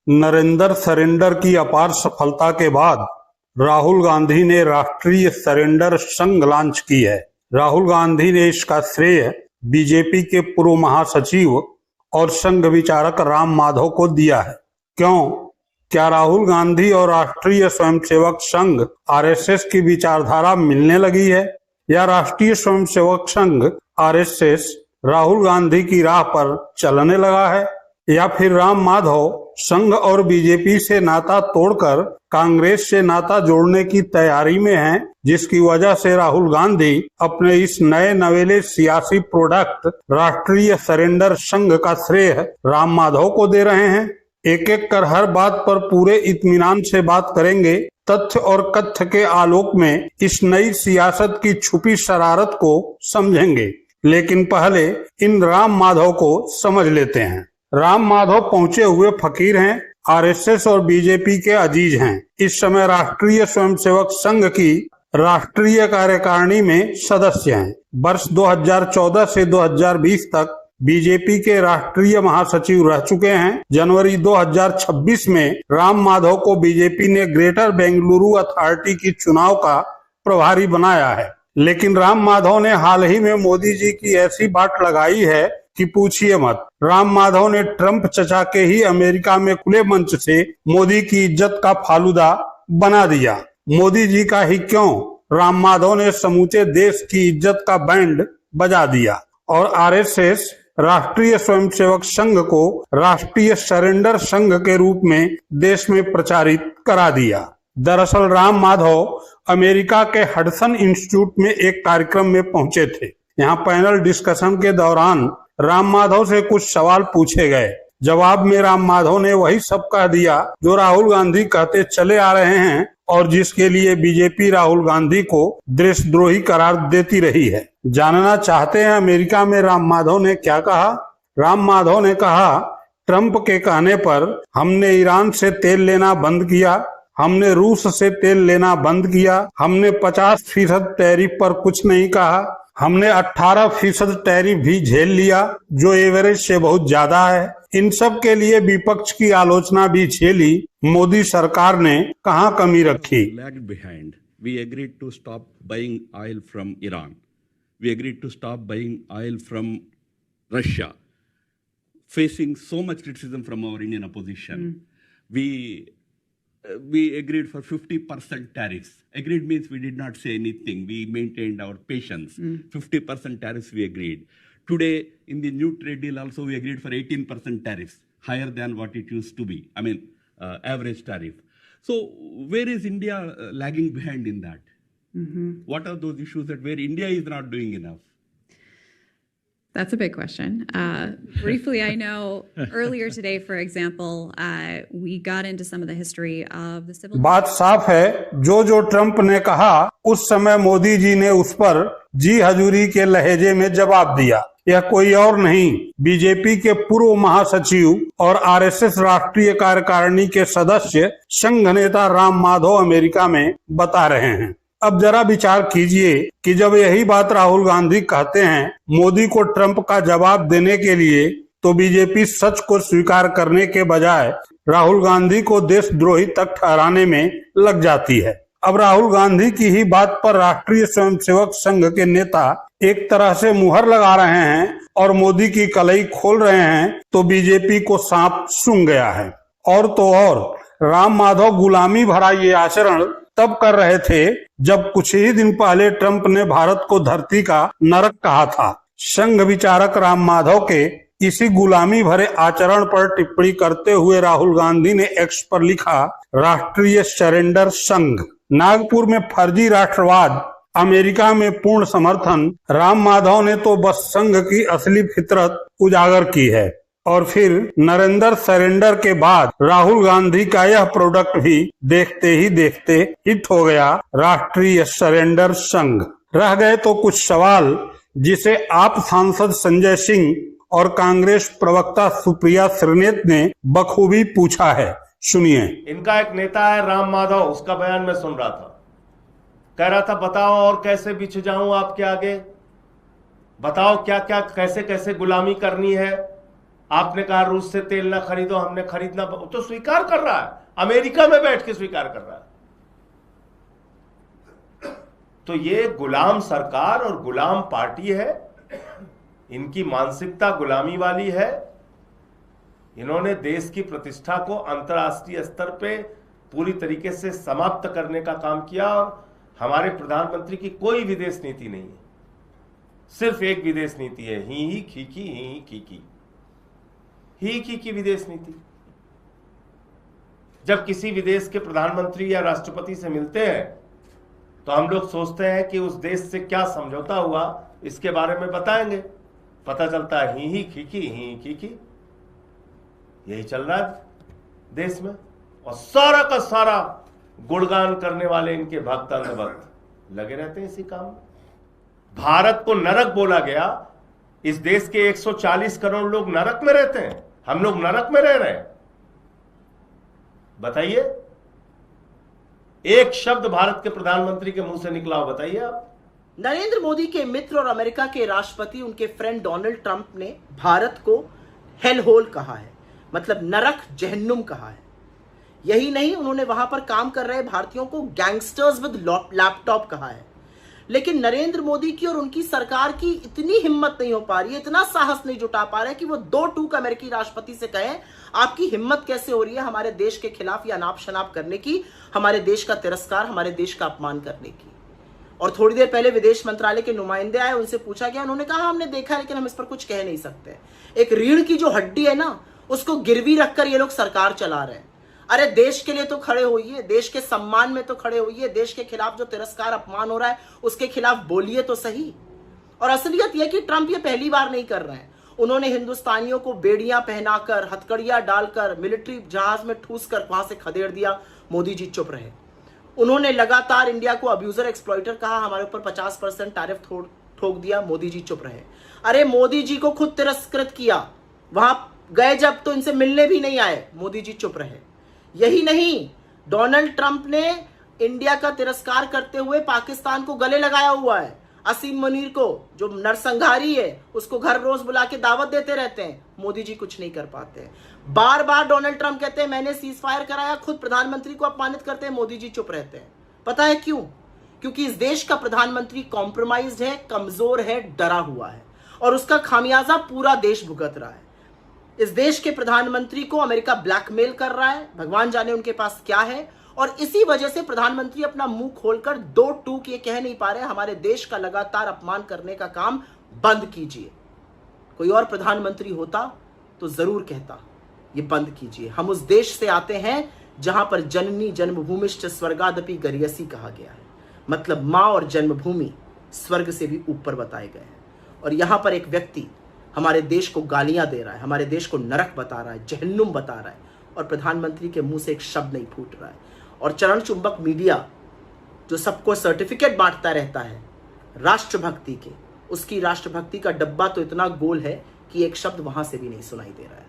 Narendra surrender की अपार सफलता के बाद राहुल गांधी ने राष्ट्रीय सरेंडर संघ लॉन्च की है। राहुल गांधी ने इसका श्रेय बीजेपी के पूर्व महासचिव और संघ विचारक राम माधव को दिया है। क्यों? क्या राहुल गांधी और राष्ट्रीय स्वयंसेवक संघ आरएसएस की विचारधारा मिलने लगी है, या राष्ट्रीय स्वयंसेवक संघ आरएसएस राहुल गांधी की राह पर चलने लगा है, या फिर राम माधव संघ और बीजेपी से नाता तोड़कर कांग्रेस से नाता जोड़ने की तैयारी में हैं, जिसकी वजह से राहुल गांधी अपने इस नए नवेले सियासी प्रोडक्ट राष्ट्रीय सरेंडर संघ का श्रेय राम माधव को दे रहे हैं। एक एक कर हर बात पर पूरे इत्मीनान से बात करेंगे। तथ्य और कथ्य के आलोक में इस नई सियासत की छुपी शरारत को समझेंगे, लेकिन पहले इन राम माधव को समझ लेते हैं। राम माधव पहुंचे हुए फकीर हैं, आरएसएस और बीजेपी के अजीज हैं। इस समय राष्ट्रीय स्वयंसेवक संघ की राष्ट्रीय कार्यकारिणी में सदस्य हैं। वर्ष 2014 से 2020 तक बीजेपी के राष्ट्रीय महासचिव रह चुके हैं। जनवरी 2026 में राम माधव को बीजेपी ने ग्रेटर बेंगलुरु अथॉरिटी की चुनाव का प्रभारी बनाया है। लेकिन राम माधव ने हाल ही में मोदी जी की ऐसी बाट लगाई है कि पूछिए मत। राम माधव ने ट्रंप चचा के ही अमेरिका में खुले मंच से मोदी की इज्जत का फालूदा बना दिया। मोदी जी का ही क्यों, राम माधव ने समूचे देश की इज्जत का बैंड बजा दिया और आरएसएस राष्ट्रीय स्वयंसेवक संघ को राष्ट्रीय सरेंडर संघ के रूप में देश में प्रचारित करा दिया। दरअसल राम माधव अमेरिका के हडसन इंस्टीट्यूट में एक कार्यक्रम में पहुंचे थे। यहाँ पैनल डिस्कशन के दौरान राम माधव से कुछ सवाल पूछे गए। जवाब में राम माधव ने वही सब कह दिया जो राहुल गांधी कहते चले आ रहे हैं और जिसके लिए बीजेपी राहुल गांधी को देशद्रोही करार देती रही है। जानना चाहते हैं अमेरिका में राम माधव ने क्या कहा? राम माधव ने कहा, ट्रंप के कहने पर हमने ईरान से तेल लेना बंद किया, हमने रूस से तेल लेना बंद किया, हमने 50% टैरिफ पर कुछ नहीं कहा, हमने 18% टैरिफ भी झेल लिया जो एवरेज से बहुत ज्यादा है। इन सब के लिए विपक्ष की आलोचना भी झेली। मोदी सरकार ने कहाँ कमी रखी? Lagged behind. We agreed to stop buying oil from Iran. We agreed to stop buying oil from Russia, facing so much criticism from our Indian opposition. We agreed for 50% tariffs. Agreed means we did not say anything. We maintained our patience. 50% tariffs we agreed. Today, in the new trade deal also, we agreed for 18% tariffs, higher than what it used to be. I mean, average tariff. So, where is India lagging behind in that? What are those issues that where India is not doing enough? That's a big question. Briefly, I know earlier today, for example, we got into some of the history of the civil. बात साफ है, जो Trump ने कहा उस समय मोदी जी ने उस पर जी हजूरी के लहजे में जवाब दिया। यह कोई और नहीं, बीजेपी के पूर्व महासचिव और आरएसएस राष्ट्रीय कार्यकारिणी के सदस्य संघ नेता राम माधव अमेरिका में बता रहे हैं। अब जरा विचार कीजिए कि जब यही बात राहुल गांधी कहते हैं मोदी को ट्रंप का जवाब देने के लिए, तो बीजेपी सच को स्वीकार करने के बजाय राहुल गांधी को देशद्रोही तक ठहराने में लग जाती है। अब राहुल गांधी की ही बात पर राष्ट्रीय स्वयंसेवक संघ के नेता एक तरह से मुहर लगा रहे हैं और मोदी की कलई खोल रहे हैं, तो बीजेपी को सांप सूंघ गया है। और तो और राम माधव गुलामी भरा ये आचरण तब कर रहे थे जब कुछ ही दिन पहले ट्रंप ने भारत को धरती का नरक कहा था। संघ विचारक राम माधव के इसी गुलामी भरे आचरण पर टिप्पणी करते हुए राहुल गांधी ने एक्स पर लिखा, राष्ट्रीय सरेंडर संघ, नागपुर में फर्जी राष्ट्रवाद, अमेरिका में पूर्ण समर्थन। राम माधव ने तो बस संघ की असली फितरत उजागर की है। और फिर नरेंद्र सरेंडर के बाद राहुल गांधी का यह प्रोडक्ट भी देखते ही देखते हिट हो गया, राष्ट्रीय सरेंडर संघ। रह गए तो कुछ सवाल जिसे आप सांसद संजय सिंह और कांग्रेस प्रवक्ता सुप्रिया श्रीनेत ने बखूबी पूछा है। सुनिए। इनका एक नेता है राम माधव, उसका बयान मैं सुन रहा था, कह रहा था बताओ और कैसे बिछ जाऊं आपके आगे, बताओ क्या क्या कैसे कैसे गुलामी करनी है, आपने कहा रूस से तेल ना खरीदो, हमने खरीदना, तो स्वीकार कर रहा है, अमेरिका में बैठ के स्वीकार कर रहा है। तो ये गुलाम सरकार और गुलाम पार्टी है, इनकी मानसिकता गुलामी वाली है। इन्होंने देश की प्रतिष्ठा को अंतर्राष्ट्रीय स्तर पे पूरी तरीके से समाप्त करने का काम किया। और हमारे प्रधानमंत्री की कोई विदेश नीति नहीं है, सिर्फ एक विदेश नीति है, ही खीकी विदेश नीति। जब किसी विदेश के प्रधानमंत्री या राष्ट्रपति से मिलते हैं तो हम लोग सोचते हैं कि उस देश से क्या समझौता हुआ, इसके बारे में बताएंगे। पता चलता है ही खीकी यही चल रहा है देश में। और सारा का सारा गुणगान करने वाले इनके भक्त अंधभक्त लगे रहते हैं इसी काम में। भारत को नरक बोला गया, इस देश के 140 करोड़ लोग नरक में रहते हैं, हम लोग नरक में रह रहे हैं। बताइए, एक शब्द भारत के प्रधानमंत्री के मुंह से निकला हो, बताइए आप। नरेंद्र मोदी के मित्र और अमेरिका के राष्ट्रपति उनके फ्रेंड डोनाल्ड ट्रंप ने भारत को हेल होल कहा है, मतलब नरक जहन्नुम कहा है। यही नहीं, उन्होंने वहां पर काम कर रहे भारतीयों को गैंगस्टर्स विद लैपटॉप कहा है। लेकिन नरेंद्र मोदी की और उनकी सरकार की इतनी हिम्मत नहीं हो पा रही है, इतना साहस नहीं जुटा पा रहे कि वो 2 टूक अमेरिकी राष्ट्रपति से कहें आपकी हिम्मत कैसे हो रही है हमारे देश के खिलाफ या नाप शनाप करने की, हमारे देश का तिरस्कार, हमारे देश का अपमान करने की। और थोड़ी देर पहले विदेश मंत्रालय के नुमाइंदे आए, उनसे पूछा गया, उन्होंने कहा हमने देखा है लेकिन हम इस पर कुछ कह नहीं सकते। एक रीढ़ की जो हड्डी है ना, उसको गिरवी रखकर ये लोग सरकार चला रहे हैं। अरे देश के लिए तो खड़े होइए, देश के सम्मान में तो खड़े होइए, देश के खिलाफ जो तिरस्कार अपमान हो रहा है उसके खिलाफ बोलिए तो सही। और असलियत यह कि ट्रंप ये पहली बार नहीं कर रहे हैं। उन्होंने हिंदुस्तानियों को बेड़ियां पहनाकर, हथकड़ियां डालकर, मिलिट्री जहाज में ठूस कर वहां से खदेड़ दिया, मोदी जी चुप रहे। उन्होंने लगातार इंडिया को अब्यूजर एक्सप्लॉइटर कहा, हमारे ऊपर 50% टैरिफ ठोक दिया, मोदी जी चुप रहे। अरे मोदी जी को खुद तिरस्कृत किया, वहां गए जब तो इनसे मिलने भी नहीं आए, मोदी जी चुप रहे। यही नहीं, डोनाल्ड ट्रंप ने इंडिया का तिरस्कार करते हुए पाकिस्तान को गले लगाया हुआ है। असीम मुनीर को, जो नरसंहारी है, उसको घर रोज बुला के दावत देते रहते हैं, मोदी जी कुछ नहीं कर पाते हैं। बार बार डोनाल्ड ट्रंप कहते हैं मैंने सीज फायर कराया, खुद प्रधानमंत्री को अपमानित करते हैं, मोदी जी चुप रहते हैं। पता है क्यों? क्योंकि इस देश का प्रधानमंत्री कॉम्प्रोमाइज्ड है, कमजोर है, डरा हुआ है, और उसका खामियाजा पूरा देश भुगत रहा है। इस देश के प्रधानमंत्री को अमेरिका ब्लैकमेल कर रहा है, भगवान जाने उनके पास क्या है। और इसी वजह से प्रधानमंत्री अपना मुंह खोलकर 2 टूक ये कह नहीं पा रहे हमारे देश का लगातार अपमान करने का काम बंद कीजिए। कोई और प्रधानमंत्री होता तो जरूर कहता ये बंद कीजिए। हम उस देश से आते हैं जहां पर जननी जन्मभूमिश्च स्वर्गादपि गरियसी कहा गया है, मतलब मां और जन्मभूमि स्वर्ग से भी ऊपर बताए गए हैं। और यहां पर एक व्यक्ति हमारे देश को गालियां दे रहा है, हमारे देश को नरक बता रहा है, जहन्नुम बता रहा है, और प्रधानमंत्री के मुंह से एक शब्द नहीं फूट रहा है। और चरण चुंबक मीडिया जो सबको सर्टिफिकेट बांटता रहता है राष्ट्रभक्ति के, उसकी राष्ट्रभक्ति का डब्बा तो इतना गोल है कि एक शब्द वहां से भी नहीं सुनाई दे रहा है।